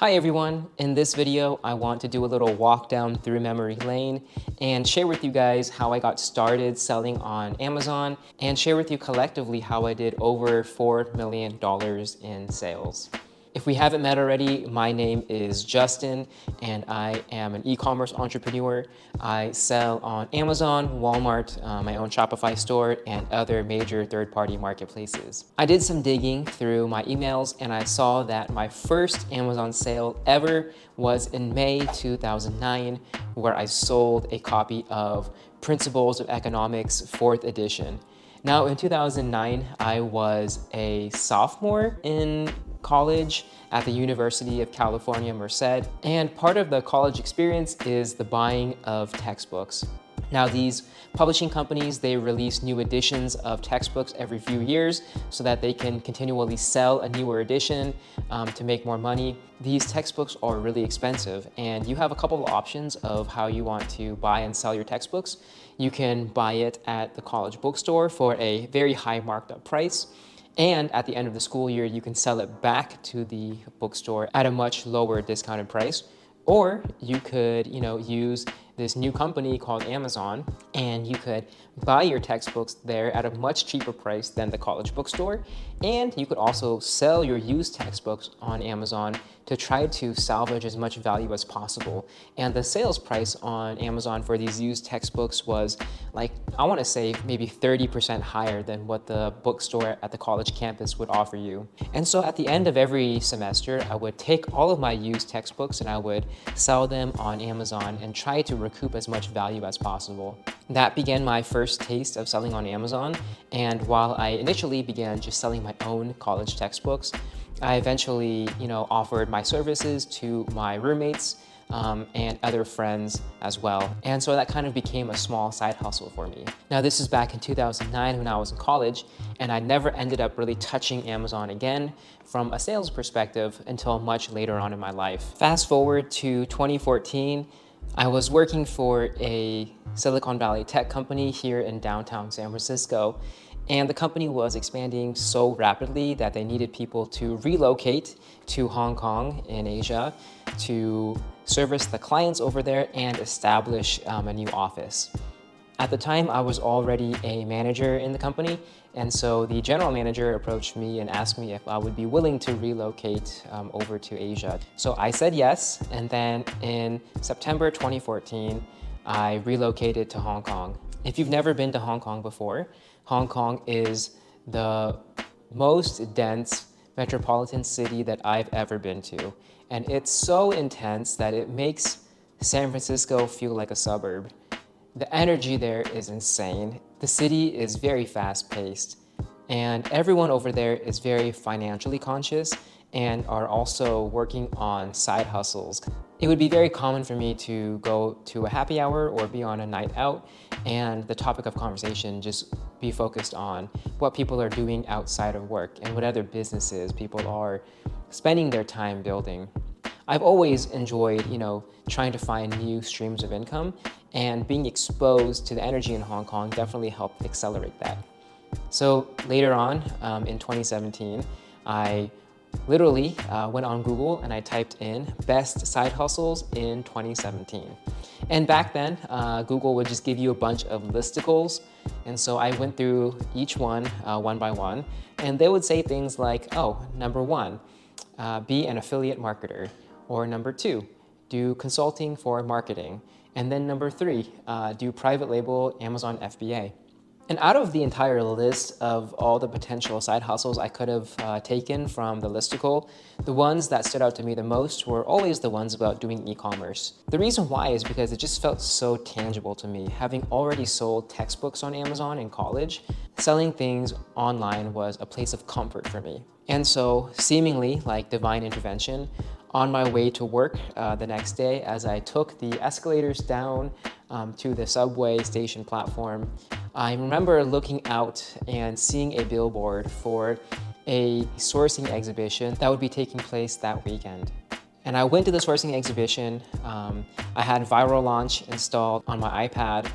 Hi everyone, in this video I want to do a little walk down through memory lane and share with you guys how I got started selling on Amazon and share with you collectively how I did over $4 million in sales. If we haven't met already, my name is Justin and I am an e-commerce entrepreneur. I sell on Amazon, Walmart, my own Shopify store, and other major third-party marketplaces. I did some digging through my emails and I saw that my first Amazon sale ever was in May 2009, where I sold a copy of Principles of Economics 4th edition. Now in 2009, I was a sophomore in college at the University of California, Merced. And part of the college experience is the buying of textbooks. Now these publishing companies, they release new editions of textbooks every few years so that they can continually sell a newer edition to make more money. These textbooks are really expensive and you have a couple of options of how you want to buy and sell your textbooks. You can buy it at the college bookstore for a very high marked up price. And at the end of the school year, you can sell it back to the bookstore at a much lower discounted price. Or you could, use this new company called Amazon, and you could buy your textbooks there at a much cheaper price than the college bookstore. And you could also sell your used textbooks on Amazon to try to salvage as much value as possible. And the sales price on Amazon for these used textbooks was I want to say maybe 30% higher than what the bookstore at the college campus would offer you. And so at the end of every semester, I would take all of my used textbooks and I would sell them on Amazon and try to recoup as much value as possible. That began my first taste of selling on Amazon. And while I initially began just selling my own college textbooks, I eventually, offered my services to my roommates and other friends as well. And so that kind of became a small side hustle for me. Now this is back in 2009 when I was in college, and I never ended up really touching Amazon again from a sales perspective until much later on in my life. Fast forward to 2014, I was working for a Silicon Valley tech company here in downtown San Francisco. And the company was expanding so rapidly that they needed people to relocate to Hong Kong in Asia to service the clients over there and establish a new office. At the time, I was already a manager in the company, and so the general manager approached me and asked me if I would be willing to relocate over to Asia. So I said yes, and then in September 2014, I relocated to Hong Kong. If you've never been to Hong Kong before, Hong Kong is the most dense metropolitan city that I've ever been to. And it's so intense that it makes San Francisco feel like a suburb. The energy there is insane. The city is very fast-paced, and everyone over there is very financially conscious and are also working on side hustles. It would be very common for me to go to a happy hour or be on a night out, and the topic of conversation just be focused on what people are doing outside of work and what other businesses people are spending their time building. I've always enjoyed, trying to find new streams of income, and being exposed to the energy in Hong Kong definitely helped accelerate that. So later on, in 2017, I literally went on Google and I typed in best side hustles in 2017. And back then, Google would just give you a bunch of listicles. And so I went through each one by one, and they would say things like, oh, number one, be an affiliate marketer. Or number two, do consulting for marketing. And then number three, do private label Amazon FBA. And out of the entire list of all the potential side hustles I could have taken from the listicle, the ones that stood out to me the most were always the ones about doing e-commerce. The reason why is because it just felt so tangible to me. Having already sold textbooks on Amazon in college, selling things online was a place of comfort for me. And so, seemingly like divine intervention, on my way to work the next day, as I took the escalators down to the subway station platform, I remember looking out and seeing a billboard for a sourcing exhibition that would be taking place that weekend. And I went to the sourcing exhibition. I had Viral Launch installed on my iPad,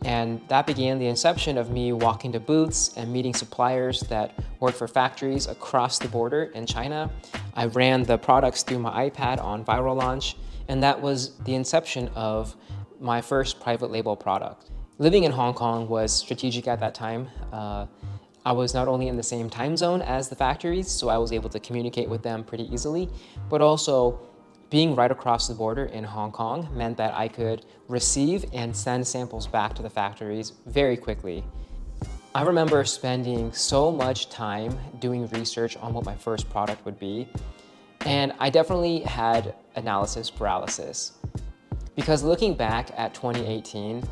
and that began the inception of me walking to booths and meeting suppliers that work for factories across the border in China. I ran the products through my iPad on viral launch, and that was the inception of my first private label product. Living in Hong Kong was strategic at that time. I was not only in the same time zone as the factories, so I was able to communicate with them pretty easily, but also being right across the border in Hong Kong meant that I could receive and send samples back to the factories very quickly. I remember spending so much time doing research on what my first product would be, and I definitely had analysis paralysis. Because looking back at 2018,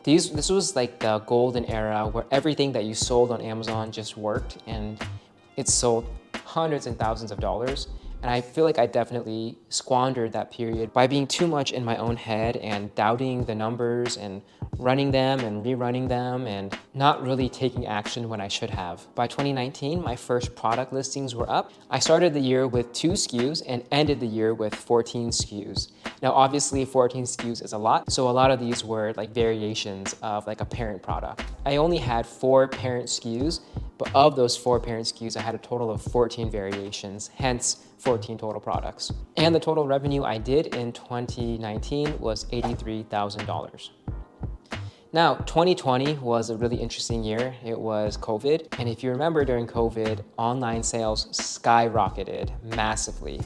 this was like the golden era where everything that you sold on Amazon just worked, and it sold hundreds and thousands of dollars. And I feel like I definitely squandered that period by being too much in my own head and doubting the numbers and running them and rerunning them and not really taking action when I should have. By 2019, my first product listings were up. I started the year with 2 SKUs and ended the year with 14 SKUs. Now, obviously 14 SKUs is a lot, so a lot of these were like variations of like a parent product. I only had 4 parent SKUs, but of those 4 parent SKUs, I had a total of 14 variations, hence 14 total products. And the total revenue I did in 2019 was $83,000. Now, 2020 was a really interesting year. It was COVID. And if you remember during COVID, online sales skyrocketed massively.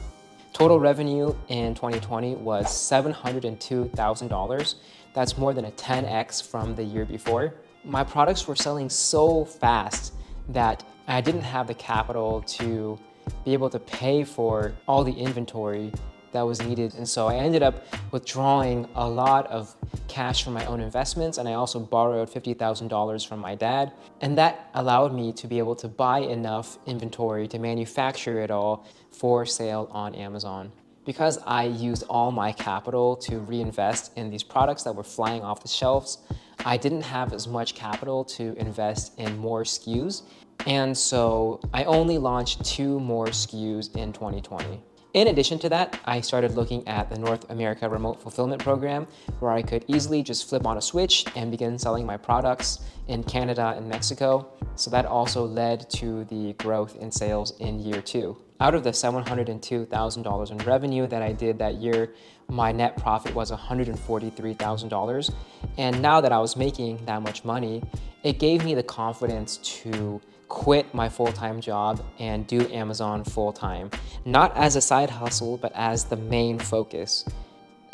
Total revenue in 2020 was $702,000. That's more than a 10x from the year before. My products were selling so fast that I didn't have the capital to be able to pay for all the inventory that was needed. And so I ended up withdrawing a lot of cash from my own investments, and I also borrowed $50,000 from my dad. And that allowed me to be able to buy enough inventory to manufacture it all for sale on Amazon. Because I used all my capital to reinvest in these products that were flying off the shelves, I didn't have as much capital to invest in more SKUs. And so I only launched 2 more SKUs in 2020. In addition to that, I started looking at the North America Remote Fulfillment Program, where I could easily just flip on a switch and begin selling my products in Canada and Mexico. So that also led to the growth in sales in year 2. Out of the $702,000 in revenue that I did that year, my net profit was $143,000. And now that I was making that much money, it gave me the confidence to quit my full-time job and do Amazon full-time, not as a side hustle, but as the main focus.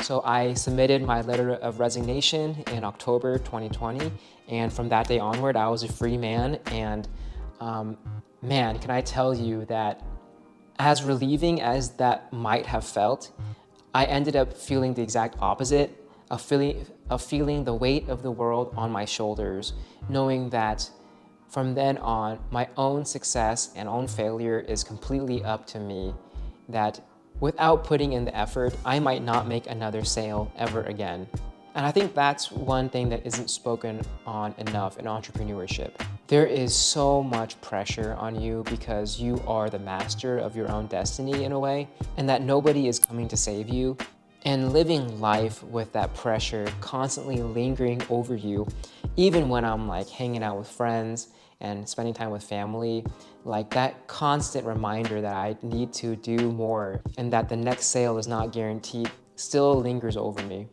So I submitted my letter of resignation in October 2020, and from that day onward, I was a free man. And man, can I tell you that as relieving as that might have felt, I ended up feeling the exact opposite, of feeling the weight of the world on my shoulders, knowing that from then on, my own success and own failure is completely up to me, that without putting in the effort, I might not make another sale ever again. And I think that's one thing that isn't spoken on enough in entrepreneurship. There is so much pressure on you because you are the master of your own destiny in a way, and that nobody is coming to save you. And living life with that pressure constantly lingering over you, even when I'm like hanging out with friends and spending time with family, like that constant reminder that I need to do more and that the next sale is not guaranteed still lingers over me.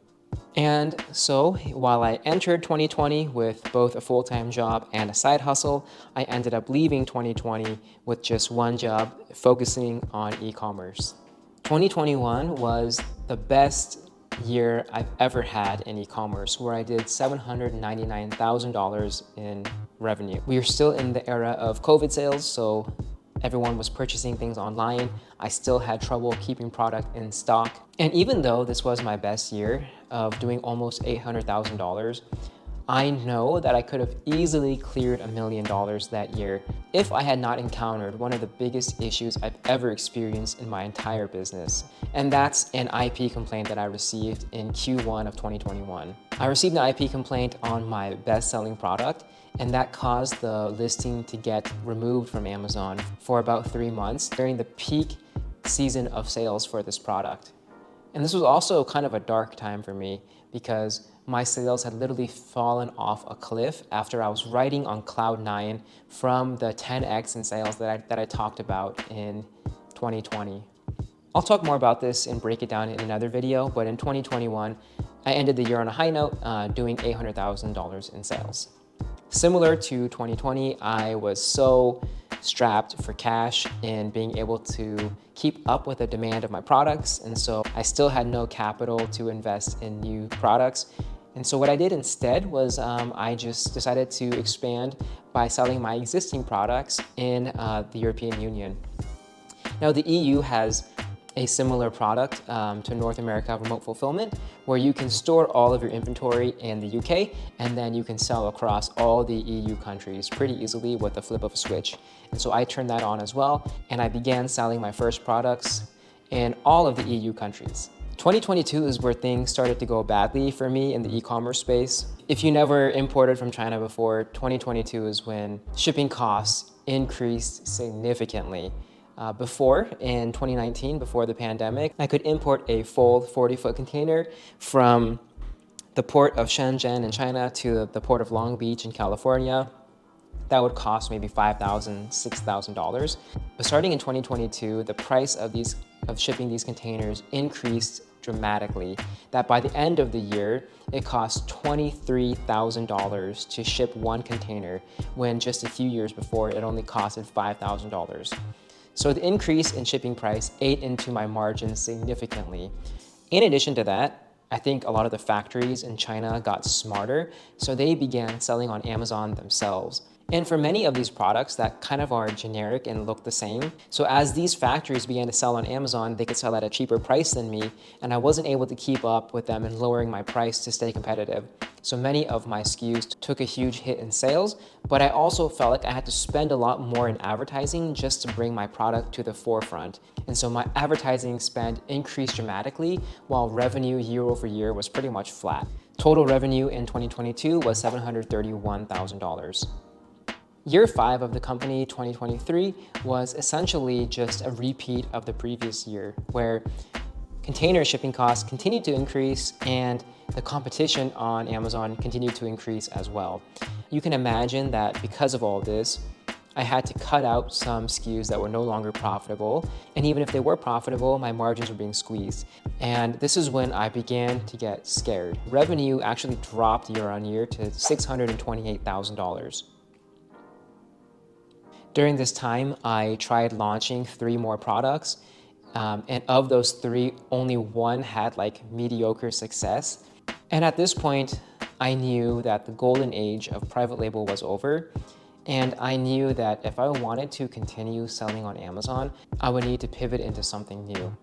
And so while I entered 2020 with both a full-time job and a side hustle, I ended up leaving 2020 with just one job, focusing on e-commerce. 2021 was the best year I've ever had in e-commerce, where I did $799,000 in revenue. We are still in the era of COVID sales, so everyone was purchasing things online. I still had trouble keeping product in stock. And even though this was my best year of doing almost $800,000, I know that I could have easily cleared $1 million that year if I had not encountered one of the biggest issues I've ever experienced in my entire business. And that's an IP complaint that I received in Q1 of 2021. I received an IP complaint on my best-selling product, and that caused the listing to get removed from Amazon for about 3 months during the peak season of sales for this product. And this was also kind of a dark time for me because my sales had literally fallen off a cliff after I was riding on cloud 9 from the 10x in sales that I talked about in 2020. I'll talk more about this and break it down in another video, but in 2021, I ended the year on a high note, doing $800,000 in sales. Similar to 2020, I was so strapped for cash in being able to keep up with the demand of my products. And so I still had no capital to invest in new products. And so what I did instead was I just decided to expand by selling my existing products in the European Union. Now, the EU has a similar product to North America remote fulfillment, where you can store all of your inventory in the UK and then you can sell across all the EU countries pretty easily with the flip of a switch. And so I turned that on as well, and I began selling my first products in all of the EU countries. 2022 is where things started to go badly for me in the e-commerce space. If you never imported from China before, 2022 is when shipping costs increased significantly. Before, in 2019, before the pandemic, I could import a full 40-foot container from the port of Shenzhen in China to the port of Long Beach in California. That would cost maybe $5,000, $6,000. But starting in 2022, the price of shipping these containers increased dramatically, that by the end of the year, it cost $23,000 to ship one container, when just a few years before, it only costed $5,000. So the increase in shipping price ate into my margins significantly. In addition to that, I think a lot of the factories in China got smarter, so they began selling on Amazon themselves. And for many of these products that kind of are generic and look the same, so as these factories began to sell on Amazon, they could sell at a cheaper price than me, and I wasn't able to keep up with them in lowering my price to stay competitive. So many of my SKUs took a huge hit in sales, but I also felt like I had to spend a lot more in advertising just to bring my product to the forefront. And so my advertising spend increased dramatically, while revenue year over year was pretty much flat. Total revenue in 2022 was $731,000. Year 5 of the company, 2023, was essentially just a repeat of the previous year, where container shipping costs continued to increase and the competition on Amazon continued to increase as well. You can imagine that because of all this, I had to cut out some SKUs that were no longer profitable. And even if they were profitable, my margins were being squeezed. And this is when I began to get scared. Revenue actually dropped year on year to $628,000. During this time, I tried launching 3 more products, and of those 3, only one had like mediocre success. And at this point, I knew that the golden age of private label was over, and I knew that if I wanted to continue selling on Amazon, I would need to pivot into something new.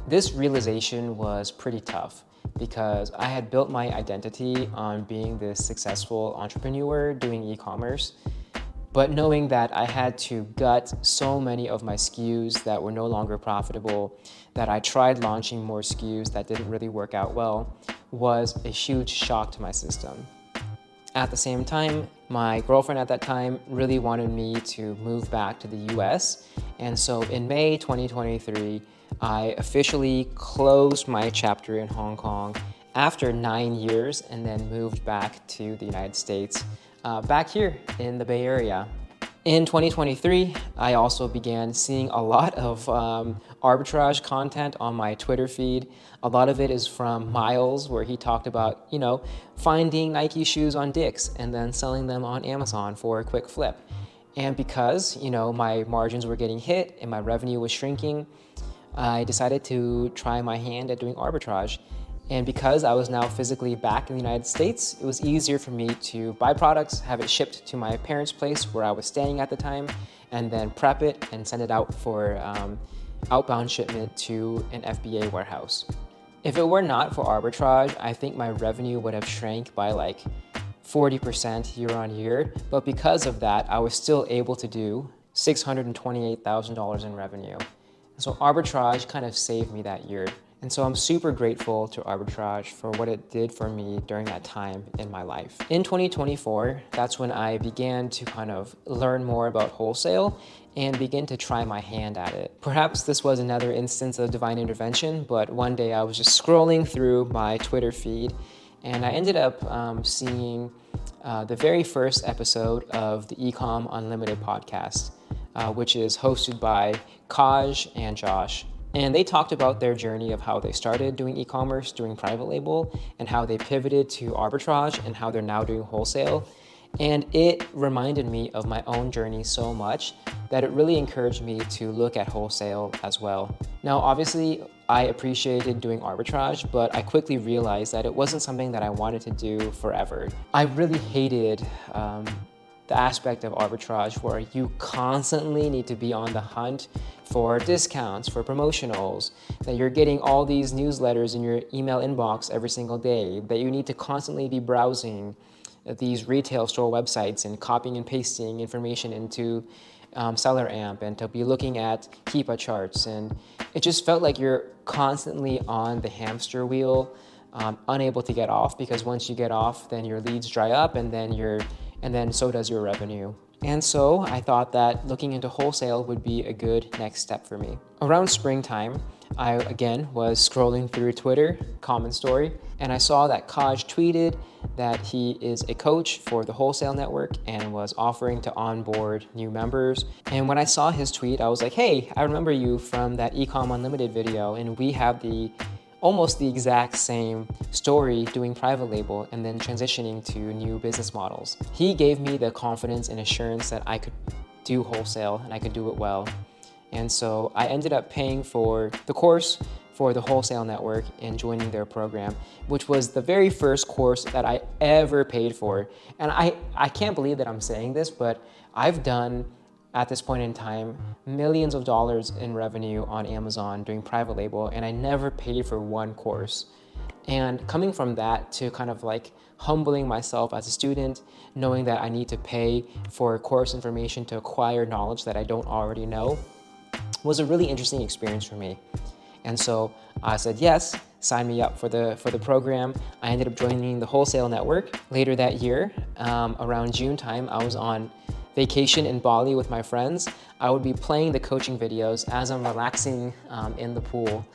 This realization was pretty tough because I had built my identity on being this successful entrepreneur doing e-commerce. But knowing that I had to gut so many of my SKUs that were no longer profitable, that I tried launching more SKUs that didn't really work out well, was a huge shock to my system. At the same time, my girlfriend at that time really wanted me to move back to the US. And so in May 2023, I officially closed my chapter in Hong Kong after 9 years and then moved back to the United States. Back here in the Bay Area. In 2023, I also began seeing a lot of arbitrage content on my Twitter feed. A lot of it is from Miles, where he talked about, finding Nike shoes on Dick's and then selling them on Amazon for a quick flip. And because, my margins were getting hit and my revenue was shrinking, I decided to try my hand at doing arbitrage. And because I was now physically back in the United States, it was easier for me to buy products, have it shipped to my parents' place where I was staying at the time, and then prep it and send it out for outbound shipment to an FBA warehouse. If it were not for arbitrage, I think my revenue would have shrank by like 40% year on year. But because of that, I was still able to do $628,000 in revenue. So arbitrage kind of saved me that year. And so I'm super grateful to arbitrage for what it did for me during that time in my life. In 2024, that's when I began to kind of learn more about wholesale and begin to try my hand at it. Perhaps this was another instance of divine intervention, but one day I was just scrolling through my Twitter feed and I ended up seeing the very first episode of the Ecom Unlimited podcast. which is hosted by Kaj and Josh. And they talked about their journey of how they started doing e-commerce, doing private label, and how they pivoted to arbitrage and how they're now doing wholesale. And it reminded me of my own journey so much that it really encouraged me to look at wholesale as well. Now, obviously, I appreciated doing arbitrage, but I quickly realized that it wasn't something that I wanted to do forever. I really hated the aspect of arbitrage where you constantly need to be on the hunt for discounts, for promotionals, that you're getting all these newsletters in your email inbox every single day, that you need to constantly be browsing these retail store websites and copying and pasting information into Seller Amp and to be looking at Keepa charts. And it just felt like you're constantly on the hamster wheel, unable to get off, because once you get off, then your leads dry up and then so does your revenue. And so I thought that looking into wholesale would be a good next step for me. Around springtime, I again was scrolling through Twitter, common story, and I saw that Kaj tweeted that he is a coach for the wholesale network and was offering to onboard new members. And when I saw his tweet, I was like, hey, I remember you from that Ecom Unlimited video, and we have almost the exact same story doing private label and then transitioning to new business models. He gave me the confidence and assurance that I could do wholesale and I could do it well. And so I ended up paying for the course for the wholesale network and joining their program, which was the very first course that I ever paid for. And I can't believe that I'm saying this, but I've done, at this point in time, millions of dollars in revenue on Amazon doing private label, and I never paid for one course. And coming from that to kind of like humbling myself as a student, knowing that I need to pay for course information to acquire knowledge that I don't already know, was a really interesting experience for me. And so I said, yes, sign me up for the program. I ended up joining the wholesale network later that year. Around June time, I was on vacation in Bali with my friends. I would be playing the coaching videos as I'm relaxing in the pool.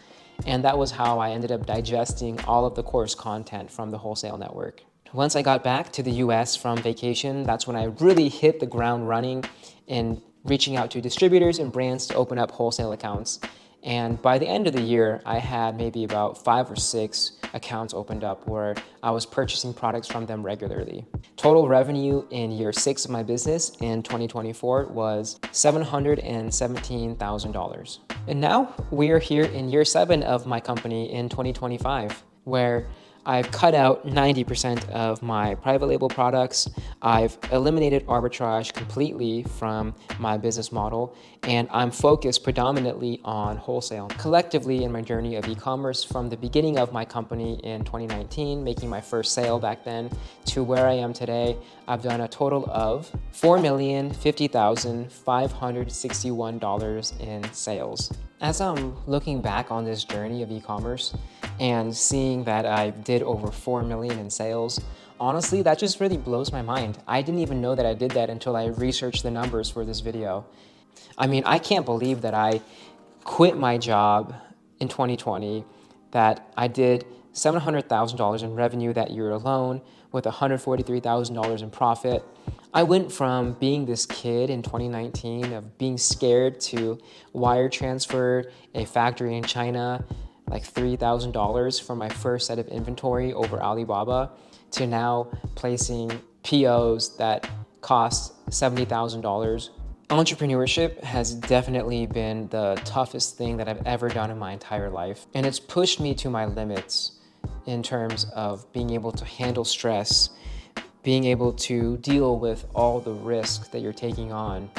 And that was how I ended up digesting all of the course content from the wholesale network. Once I got back to the US from vacation, that's when I really hit the ground running in reaching out to distributors and brands to open up wholesale accounts. And by the end of the year, I had maybe about 5 or 6 accounts opened up where I was purchasing products from them regularly. Total revenue in year 6 of my business in 2024 was $717,000. And now we are here in year 7 of my company in 2025, where I've cut out 90% of my private label products. I've eliminated arbitrage completely from my business model, and I'm focused predominantly on wholesale. Collectively, in my journey of e-commerce, from the beginning of my company in 2019, making my first sale back then, to where I am today, I've done a total of $4,050,561 in sales. As I'm looking back on this journey of e-commerce and seeing that I did over 4 million in sales, honestly, that just really blows my mind. I didn't even know that I did that until I researched the numbers for this video. I mean, I can't believe that I quit my job in 2020, that I did $700,000 in revenue that year alone with $143,000 in profit. I went from being this kid in 2019 of being scared to wire transfer a factory in China like $3,000 for my first set of inventory over Alibaba to now placing POs that cost $70,000. Entrepreneurship has definitely been the toughest thing that I've ever done in my entire life. And it's pushed me to my limits in terms of being able to handle stress, being able to deal with all the risks that you're taking on,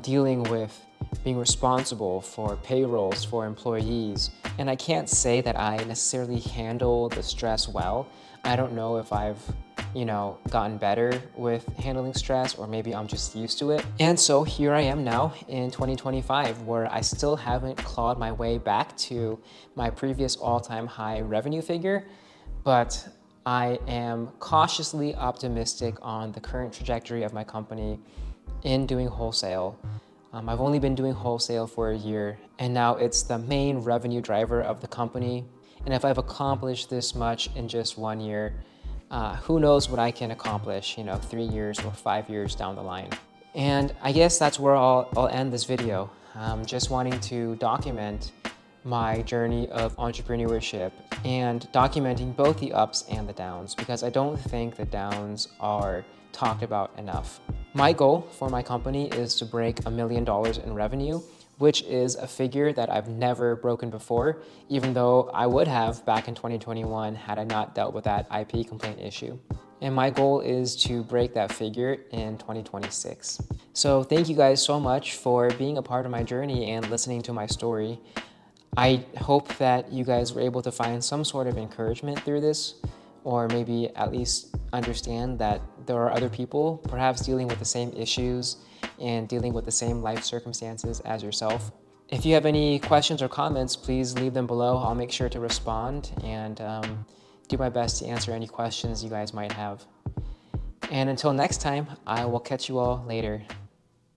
dealing with being responsible for payrolls for employees. And I can't say that I necessarily handle the stress well. I don't know if I've gotten better with handling stress, or maybe I'm just used to it. And so here I am now in 2025, where I still haven't clawed my way back to my previous all-time high revenue figure, but I am cautiously optimistic on the current trajectory of my company in doing wholesale. I've only been doing wholesale for a year, and now it's the main revenue driver of the company. And if I've accomplished this much in just 1 year, who knows what I can accomplish, 3 years or 5 years down the line. And I guess that's where I'll end this video. Just wanting to document my journey of entrepreneurship and documenting both the ups and the downs, because I don't think the downs are talked about enough. My goal for my company is to break $1 million in revenue, which is a figure that I've never broken before, even though I would have back in 2021 had I not dealt with that IP complaint issue. And my goal is to break that figure in 2026. So thank you guys so much for being a part of my journey and listening to my story. I hope that you guys were able to find some sort of encouragement through this, or maybe at least understand that there are other people perhaps dealing with the same issues and dealing with the same life circumstances as yourself. If you have any questions or comments, please leave them below. I'll make sure to respond and do my best to answer any questions you guys might have. And until next time, I will catch you all later.